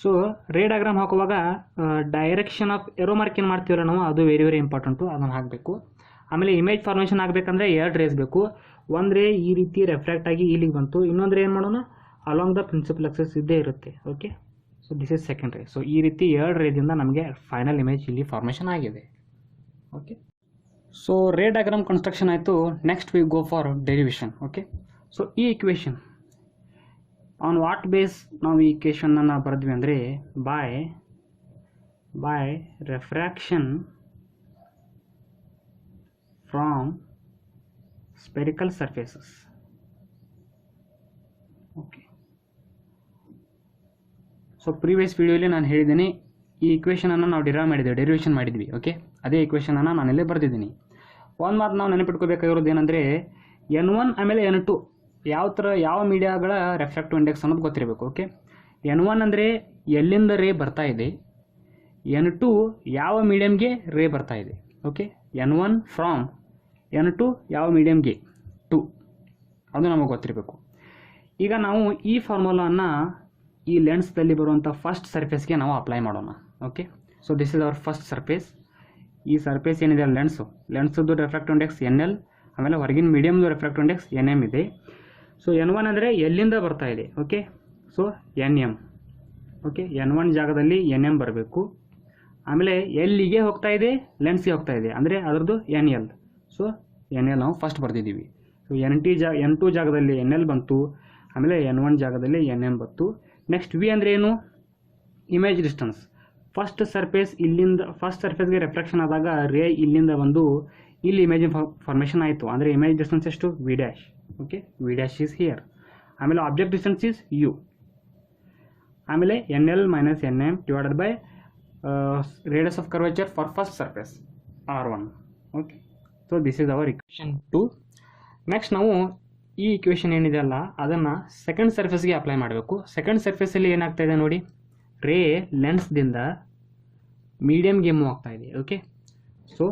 ಸೊ ರೇ ಡಯಾಗ್ರಾಮ್ ಹಾಕುವಾಗ ಡೈರೆಕ್ಷನ್ ಆಫ್ ಎರೋ ಮಾರ್ಕ್ ಏನು ಮಾಡ್ತೀವಲ್ಲ ನಾವು, ಅದು ವೆರಿ ವೆರಿ ಇಂಪಾರ್ಟೆಂಟು, ಅದನ್ನು ಹಾಕಬೇಕು. ಆಮೇಲೆ ಇಮೇಜ್ ಫಾರ್ಮೇಷನ್ ಆಗಬೇಕಂದ್ರೆ 2 ರೇಸ್ ಬೇಕು. ಒಂದು ರೇ ಈ ರೀತಿ ರೆಫ್ರಾಕ್ಟ್ ಆಗಿ ಇಲ್ಲಿಗೆ ಬಂತು, ಇನ್ನೊಂದು ರೇ ಏನು ಮಾಡೋಣ ಅಲಾಂಗ್ ದ ಪ್ರಿನ್ಸಿಪಲ್ ಆಕ್ಸಿಸ್ ಇದ್ದೇ ಇರುತ್ತೆ. Okay, so this is second ray. So ಈ ರೀತಿ 2 ರೇದಿಂದ ನಮಗೆ ಫೈನಲ್ ಇಮೇಜ್ ಇಲ್ಲಿ ಫಾರ್ಮೇಷನ್ ಆಗಿದೆ. Okay, so ray diagram construction ಆಯಿತು. Next we go for derivation. Okay, so ಈ ಇಕ್ವೇಷನ್ ಆನ್ ವಾಟ್ ಬೇಸ್ ನಾವು ಈ ಇಕ್ವೇಷನನ್ನು ಬರೆದ್ವಿ ಅಂದರೆ by refraction from spherical surfaces. Okay, so previous ವಿಡಿಯೋಲಿ ನಾನು ಹೇಳಿದ್ದೀನಿ ಈ ಇಕ್ವೇಷನನ್ನು ನಾವು ಡೆರಿವೇಷನ್ ಮಾಡಿದ್ವಿ. ಓಕೆ, ಅದೇ ಇಕ್ವೇಷನನ್ನು ನಾನಿಲ್ಲೇ ಬರೆದಿದ್ದೀನಿ. ಒಂದು ಮಾತು ನಾವು ನೆನಪಿಟ್ಕೋಬೇಕಾಗಿರೋದು ಏನಂದರೆ N1 ಆಮೇಲೆ N2 ಯಾವ ಮೀಡಿಯಾಗಳ ರೆಫ್ರಾಕ್ಟಿವ್ ಇಂಡೆಕ್ಸ್ ಅನ್ನೋದು ಗೊತ್ತಿರಬೇಕು. ಓಕೆ, N1 ಅಂದರೆ ಎಲ್ಲಿಂದ ರೇ ಬರ್ತಾ ಇದೆ, N2 ಯಾವ ಮೀಡಿಯಮ್ಗೆ ರೇ ಬರ್ತಾ ಇದೆ. ಓಕೆ, N1 ಫ್ರಾಮ್ N2 ಯಾವ ಮೀಡಿಯಮ್ಗೆ 2, ಅದು ನಮಗೆ ಗೊತ್ತಿರಬೇಕು. ಈಗ ನಾವು ಈ ಫಾರ್ಮುಲಾವನ್ನು ಈ ಲೆನ್ಸ್ದಲ್ಲಿ ಬರುವಂಥ ಫಸ್ಟ್ ಸರ್ಫೇಸ್ಗೆ ನಾವು ಅಪ್ಲೈ ಮಾಡೋಣ. Okay, so this is our first surface. ಈ ಸರ್ಫೇಸ್ ಏನಿದೆ ಲೆನ್ಸ್ದು ರೆಫ್ರಾಕ್ಟಿವ್ ಇಂಡೆಕ್ಸ್ NL, ಆಮೇಲೆ ಹೊರಗಿನ ಮೀಡಿಯಮ್ದು ರೆಫ್ರಾಕ್ಟಿವ್ ಇಂಡೆಕ್ಸ್ NM ಇದೆ. ಸೊ N1 ಅಂದರೆ ಎಲ್ಲಿಂದ ಬರ್ತಾ ಇದೆ. Okay, so NM. Okay, N1 ಜಾಗದಲ್ಲಿ NM ಬರಬೇಕು. ಆಮೇಲೆ ಎಲ್ಲಿಗೆ ಹೋಗ್ತಾ ಇದೆ, ಲೆನ್ಸ್ಗೆ ಹೋಗ್ತಾ ಇದೆ ಅಂದರೆ ಅದರದ್ದು NL. ಸೊ NL ನಾವು ಫಸ್ಟ್ ಬರ್ದಿದ್ದೀವಿ. ಸೊ N2 ಜಾಗದಲ್ಲಿ NL ಬಂತು, ಆಮೇಲೆ N1 ಜಾಗದಲ್ಲಿ NM ಬಂತು. ನೆಕ್ಸ್ಟ್ ವಿ ಅಂದರೆ ಏನು, ಇಮೇಜ್ ಡಿಸ್ಟೆನ್ಸ್. ಫಸ್ಟ್ ಸರ್ಫೇಸ್ಗೆ ರೆಫ್ರಾಕ್ಷನ್ ಆದಾಗ ರೇ ಇಲ್ಲಿಂದ ಬಂದು ಇಲ್ಲಿ ಇಮೇಜ್ ಫಾರ್ಮೇಷನ್ ಆಯಿತು. ಅಂದರೆ ಇಮೇಜ್ ಡಿಸ್ಟೆನ್ಸ್ ಎಷ್ಟು, V dash. Okay, V dash is here. ಆಮೇಲೆ ಆಬ್ಜೆಕ್ಟ್ ಡಿಸ್ಟೆನ್ಸ್ ಈಸ್ ಯು. ಆಮೇಲೆ NL minus NM divided by radius of curvature for first surface R1. Okay, so this is our equation 2. Next ನಾವು ಈ ಇಕ್ವೇಷನ್ ಏನಿದೆ ಅಲ್ಲ ಅದನ್ನು ಸೆಕೆಂಡ್ ಸರ್ಫೇಸ್ಗೆ ಅಪ್ಲೈ ಮಾಡಬೇಕು. ಸೆಕೆಂಡ್ ಸರ್ಫೇಸಲ್ಲಿ ಏನಾಗ್ತಾ ಇದೆ ನೋಡಿ, ರೇ ಲೆನ್ಸ್ದಿಂದ ಮೀಡಿಯಮ್ಗೆ ಮೂವ್ ಆಗ್ತಾ ಇದೆ. Okay, so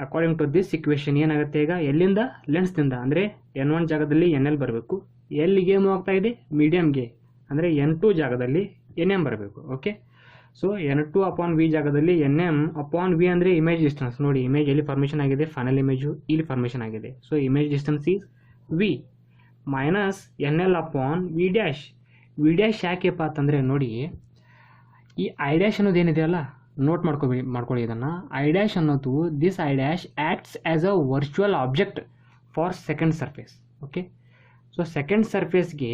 according to this equation ಏನಾಗುತ್ತೆ, ಈಗ ಎಲ್ಲಿಂದ ಲೆನ್ಸ್ದಿಂದ ಅಂದರೆ N1 ಜಾಗದಲ್ಲಿ NL ಬರಬೇಕು, ಎಲ್ಲಿಗೆ ಮೂವ್ ಆಗ್ತಾ ಇದೆ ಮೀಡಿಯಮ್ಗೆ ಅಂದರೆ N2 ಜಾಗದಲ್ಲಿ NM ಬರಬೇಕು. ಓಕೆ, ಸೊ N2/V ಜಾಗದಲ್ಲಿ NM/V ಅಂದರೆ ಇಮೇಜ್ ಡಿಸ್ಟೆನ್ಸ್. ನೋಡಿ ಇಮೇಜ್ ಎಲ್ಲಿ ಫಾರ್ಮೇಷನ್ ಆಗಿದೆ, ಫೈನಲ್ ಇಮೇಜು ಇಲ್ಲಿ ಫಾರ್ಮೇಷನ್ ಆಗಿದೆ. So image distance is V minus NL/V dash. V dash ಯಾಕೆಪ್ಪ ಅಂತಂದರೆ ನೋಡಿ ಈ ಐ ಡ್ಯಾಶ್ ಅನ್ನೋದು ಏನಿದೆಯಲ್ಲ ನೋಟ್ ಮಾಡ್ಕೊಳ್ಳಿ ಇದನ್ನು. ಐ ಡ್ಯಾಶ್ ಅನ್ನೋದು this I dash acts as a virtual object for second surface. Okay, so second ಸರ್ಫೇಸ್ಗೆ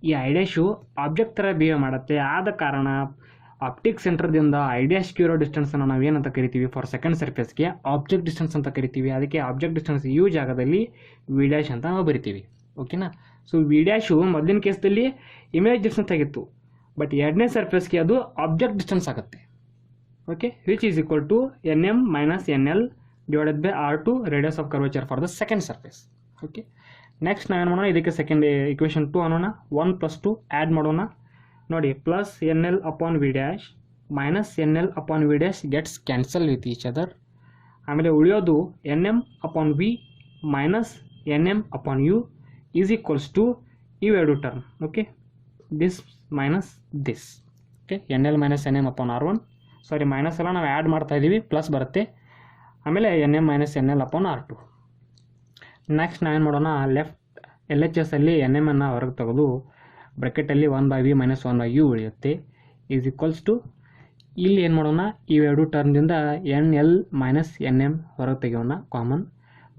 ಈ ಐ ಡ್ಯಾಶು ಆಬ್ಜೆಕ್ಟ್ ಥರ ಬಿಹೇವ್ ಮಾಡುತ್ತೆ. ಆದ ಕಾರಣ ಆಪ್ಟಿಕ್ ಸೆಂಟರ್ದಿಂದ ಐ ಡ್ಯಾಶ್ಗೆ ಇರೋ ಡಿಸ್ಟೆನ್ಸನ್ನು ನಾವು ಏನಂತ ಕರಿತೀವಿ, ಫಾರ್ ಸೆಕೆಂಡ್ ಸರ್ಫೇಸ್ಗೆ ಆಬ್ಜೆಕ್ಟ್ ಡಿಸ್ಟೆನ್ಸ್ ಅಂತ ಕರಿತೀವಿ. ಅದಕ್ಕೆ ಆಬ್ಜೆಕ್ಟ್ ಡಿಸ್ಟೆನ್ಸ್ ಯು ಜಾಗದಲ್ಲಿ ವಿ ಡ್ಯಾಶ್ ಅಂತ ನಾವು ಬರಿತೀವಿ. ಓಕೆನಾ, ಸೊ ವಿ ಡ್ಯಾಶು ಮೊದಲಿನ ಕೇಸಲ್ಲಿ ಇಮೇಜ್ ಡಿಸ್ಟೆನ್ಸ್ ಆಗಿತ್ತು, ಬಟ್ ಎರಡನೇ ಸರ್ಫೇಸ್ಗೆ ಅದು ಆಬ್ಜೆಕ್ಟ್ ಡಿಸ್ಟೆನ್ಸ್ ಆಗುತ್ತೆ. Okay, which is equal to NM minus NL divided by R2 radius of curvature for the second surface. Okay, next ನಾವೇನು ಮಾಡೋಣ, ಇದಕ್ಕೆ ಸೆಕೆಂಡ್ ಇಕ್ವೇಷನ್ 2 ಅನ್ನೋಣ. 1 + 2 ಆ್ಯಡ್ ಮಾಡೋಣ. ನೋಡಿ plus NL/V dash minus N L upon V dash gets cancel with each other. ಆಮೇಲೆ ಉಳಿಯೋದು N M upon V minus N M upon U is equals to ಇವೆರಡು term. Okay, this minus this. Okay, N L minus N M upon R one, sorry minus ಎಲ್ಲ ನಾವು ಆ್ಯಡ್ ಮಾಡ್ತಾ ಇದ್ದೀವಿ, ಪ್ಲಸ್ ಬರುತ್ತೆ. ಆಮೇಲೆ N M minus N L upon R two. Next ನಾವೇನು ಮಾಡೋಣ, ಲೆಫ್ಟ್ ಎಲ್ ಎಚ್ ಎಸ್ ಅಲ್ಲಿ ಎನ್ ಎಮ್ ಅನ್ನು ಹೊರಗೆ ತೆಗೆದು ಬ್ರ್ಯಾಕೆಟಲ್ಲಿ 1/v ಮೈನಸ್ 1/u ಉಳಿಯುತ್ತೆ ಈಸ್ ಈಕ್ವಲ್ಸ್ ಟು, ಇಲ್ಲಿ ಏನು ಮಾಡೋಣ, ಇವೆರಡು ಟರ್ಮ್ದಿಂದ N L minus N M ಹೊರಗೆ ತೆಗೆಯೋಣ ಕಾಮನ್.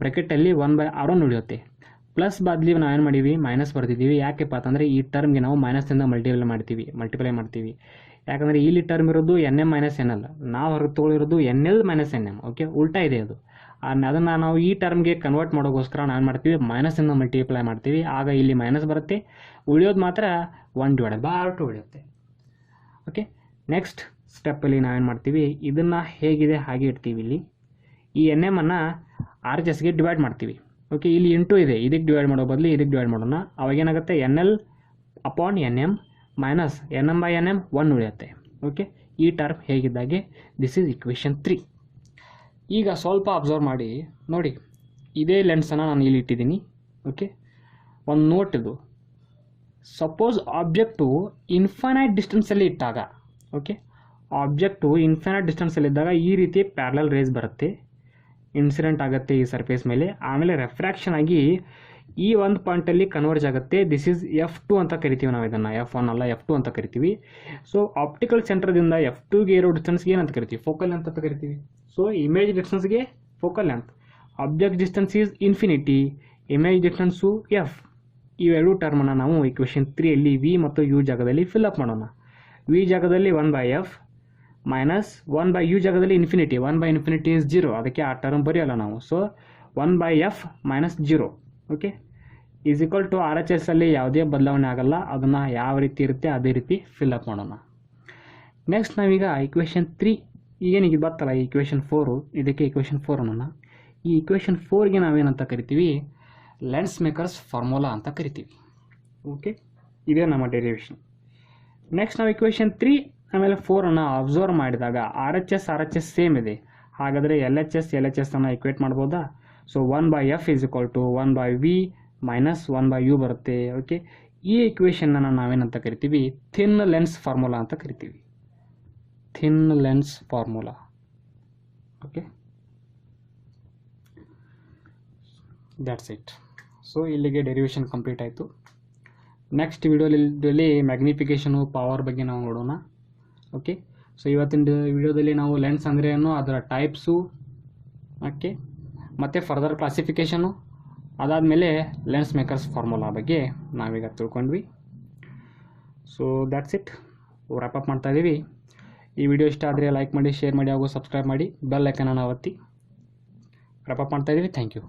ಬ್ರ್ಯಾಕೆಟಲ್ಲಿ 1/r1 ಉಳಿಯುತ್ತೆ. ಪ್ಲಸ್ ಬದಲಿ ನಾವೇನು ಮಾಡೀವಿ, ಮೈನಸ್ ಬರ್ತಿದ್ದೀವಿ. ಯಾಕೆಪ್ಪ ಅಂತಂದರೆ ಈ ಟರ್ಮ್ಗೆ ನಾವು ಮೈನಸ್ನಿಂದ ಮಲ್ಟಿಪ್ಲೈ ಮಾಡ್ತೀವಿ. ಯಾಕಂದರೆ ಇಲ್ಲಿ ಟರ್ಮ್ ಇರೋದು N M minus N L, ನಾವು ಹೊರಗೆ ತೊಗೊಳಿರೋದು N L minus N M. Okay, ಉಲ್ಟಾ ಇದೆ ಅದು. ಅದನ್ನು ನಾವು ಈ ಟರ್ಮ್ಗೆ ಕನ್ವರ್ಟ್ ಮಾಡೋಕ್ಕೋಸ್ಕರ ನಾವು ಏನು ಮಾಡ್ತೀವಿ, ಮೈನಸ್ಸಿಂದ ಮಲ್ಟಿಪ್ಲೈ ಮಾಡ್ತೀವಿ. ಆಗ ಇಲ್ಲಿ ಮೈನಸ್ ಬರುತ್ತೆ, ಉಳಿಯೋದು ಮಾತ್ರ 1/r2 ಉಳಿಯುತ್ತೆ. ಓಕೆ, ನೆಕ್ಸ್ಟ್ ಸ್ಟೆಪ್ಪಲ್ಲಿ ನಾವೇನು ಮಾಡ್ತೀವಿ, ಇದನ್ನು ಹೇಗಿದೆ ಹಾಗೆ ಇಡ್ತೀವಿ. ಇಲ್ಲಿ ಈ ಎನ್ ಎಮ್ಮನ್ನು ಆರ್ ಎಚ್ ಎಸ್ಗೆ ಡಿವೈಡ್ ಮಾಡ್ತೀವಿ. ಓಕೆ, ಇಲ್ಲಿ ಇಂಟು ಇದೆ, ಇದಕ್ಕೆ ಡಿವೈಡ್ ಮಾಡೋ ಬದಲು ಇದಕ್ಕೆ ಡಿವೈಡ್ ಮಾಡೋಣ. ಅವಾಗೇನಾಗುತ್ತೆ, N L upon N M minus N M by N M 1 ಉಳಿಯುತ್ತೆ. ಓಕೆ, ಈ ಟರ್ಮ್ ಹೇಗಿದ್ದಾಗೆ ದಿಸ್ ಈಸ್ ಇಕ್ವೇಷನ್ 3. ಈಗ ಸ್ವಲ್ಪ ಅಬ್ಸರ್ವ್ ಮಾಡಿ ನೋಡಿ, ಇದೇ ಲೆನ್ಸನ್ನು ನಾನು ಇಲ್ಲಿ ಇಟ್ಟಿದ್ದೀನಿ. ಓಕೆ, ಒಂದು ನೋಟ್ ಇದು. ಸಪೋಸ್ ಆಬ್ಜೆಕ್ಟು ಇನ್ಫೈನೈಟ್ ಡಿಸ್ಟೆನ್ಸಲ್ಲಿ ಇಟ್ಟಾಗ, ಓಕೆ, ಆಬ್ಜೆಕ್ಟು ಇನ್ಫೈನೈಟ್ ಡಿಸ್ಟೆನ್ಸಲ್ಲಿದ್ದಾಗ ಈ ರೀತಿ ಪ್ಯಾರಲಲ್ ರೇಸ್ ಬರುತ್ತೆ, ಇನ್ಸಿಡೆಂಟ್ ಆಗುತ್ತೆ ಈ ಸರ್ಫೇಸ್ ಮೇಲೆ. ಆಮೇಲೆ ರೆಫ್ರಾಕ್ಷನ್ ಆಗಿ ಈ ಒಂದು ಪಾಯಿಂಟಲ್ಲಿ ಕನ್ವರ್ಜ್ ಆಗುತ್ತೆ. ದಿಸ್ ಈಸ್ F2 ಅಂತ ಕರಿತೀವಿ ನಾವು ಇದನ್ನು, F1 ಅಲ್ಲ F2 ಅಂತ ಕರಿತೀವಿ. ಸೊ ಆಪ್ಟಿಕಲ್ ಸೆಂಟರ್ದಿಂದ F2ಗೆ ಇರೋ ಡಿಸ್ಟೆನ್ಸ್ಗೆ ಏನಂತ ಕರಿತೀವಿ, ಫೋಕಲ್ ಲೆಂತ್ ಅಂತ ಕರಿತೀವಿ. ಸೊ ಇಮೇಜ್ ಡಿಸ್ಟೆನ್ಸ್ಗೆ focal length, object distance is infinity, image distance F. ಇವೆರಡು ಟರ್ಮನ್ನು ನಾವು ಇಕ್ವೇಷನ್ 3ಅಲ್ಲಿ ವಿ ಮತ್ತು ಯು ಜಾಗದಲ್ಲಿ ಫಿಲ್ಅಪ್ ಮಾಡೋಣ. ವಿ ಜಾಗದಲ್ಲಿ 1/f ಮೈನಸ್ 1/u ಜಾಗದಲ್ಲಿ ಇನ್ಫಿನಿಟಿ, 1/infinity ಇಸ್ 0, ಅದಕ್ಕೆ ಆ ಟರ್ಮ್ ಬರೆಯೋಲ್ಲ ನಾವು. So 1/f minus 0, okay, is equal to R H S ಅಲ್ಲಿ ಯಾವುದೇ ಬದಲಾವಣೆ ಆಗಲ್ಲ, ಅದನ್ನು ಯಾವ ರೀತಿ ಇರುತ್ತೆ ಅದೇ ರೀತಿ ಫಿಲ್ಅಪ್ ಮಾಡೋಣ. ನೆಕ್ಸ್ಟ್ ನಾವೀಗ ಇಕ್ವೇಷನ್ 3 ಈಗೇನಿಗೆ ಬರ್ತಲ್ಲ, ಈ ಇಕ್ವೇಷನ್ 4, ಇದಕ್ಕೆ ಇಕ್ವೇಷನ್ 4 ಅನ್ನೋಣ. ಈ ಇಕ್ವೇಷನ್ 4ಗೆ ನಾವೇನಂತ ಕರಿತೀವಿ, ಲೆನ್ಸ್ ಮೇಕರ್ಸ್ ಫಾರ್ಮುಲಾ ಅಂತ ಕರಿತೀವಿ. ಓಕೆ, ಇದೇ ನಮ್ಮ ಡೆರಿವೇಷನ್. ನೆಕ್ಸ್ಟ್ ನಾವು ಇಕ್ವೇಷನ್ 3 ಆಮೇಲೆ 4ಅನ್ನು ಅಬ್ಸರ್ವ್ ಮಾಡಿದಾಗ ಆರ್ ಎಚ್ ಎಸ್ ಸೇಮ್ ಇದೆ. ಹಾಗಾದರೆ ಎಲ್ ಎಚ್ ಎಸ್ ಅನ್ನು ಇಕ್ವೇಟ್ ಮಾಡ್ಬೋದಾ? So 1/f is equal to 1/v minus 1/u ಬರುತ್ತೆ. ಓಕೆ, ಈ ಇಕ್ವೇಷನನ್ನು ನಾವೇನಂತ ಕರಿತೀವಿ, ಥಿನ್ ಲೆನ್ಸ್ ಫಾರ್ಮುಲಾ ಅಂತ ಕರಿತೀವಿ. Thin lens formula. Okay, that's it. So ಇಲ್ಲಿಗೆ ಡೆರಿವೇಷನ್ ಕಂಪ್ಲೀಟ್ ಆಯಿತು. ನೆಕ್ಸ್ಟ್ ವಿಡಿಯೋದಲ್ಲಿ ಮ್ಯಾಗ್ನಿಫಿಕೇಷನು, ಪವರ್ ಬಗ್ಗೆ ನಾವು ನೋಡೋಣ. ಓಕೆ, ಸೊ ಇವತ್ತಿನ ವಿಡಿಯೋದಲ್ಲಿ ನಾವು ಲೆನ್ಸ್ ಅಂದರೆ ಏನು, ಅದರ ಟೈಪ್ಸು, ಓಕೆ, ಮತ್ತು ಫರ್ದರ್ ಕ್ಲಾಸಿಫಿಕೇಷನು, ಅದಾದಮೇಲೆ ಲೆನ್ಸ್ ಮೇಕರ್ಸ್ ಫಾರ್ಮುಲಾ ಬಗ್ಗೆ ನಾವೀಗ ತಿಳ್ಕೊಂಡ್ವಿ. So that's it, wrap up ಮಾಡ್ತಾ ಇದ್ದೀವಿ. ಈ ವಿಡಿಯೋ ಇಷ್ಟ ಆದರೆ ಲೈಕ್ ಮಾಡಿ, ಶೇರ್ ಮಾಡಿ ಹಾಗೂ ಸಬ್ಸ್ಕ್ರೈಬ್ ಮಾಡಿ, ಬೆಲ್ ಐಕನನ್ನು ಒತ್ತಿ ರ್ಯಾಪ್ ಅಪ್ ಮಾಡ್ತಾ ಇದ್ದೀವಿ. Thank you.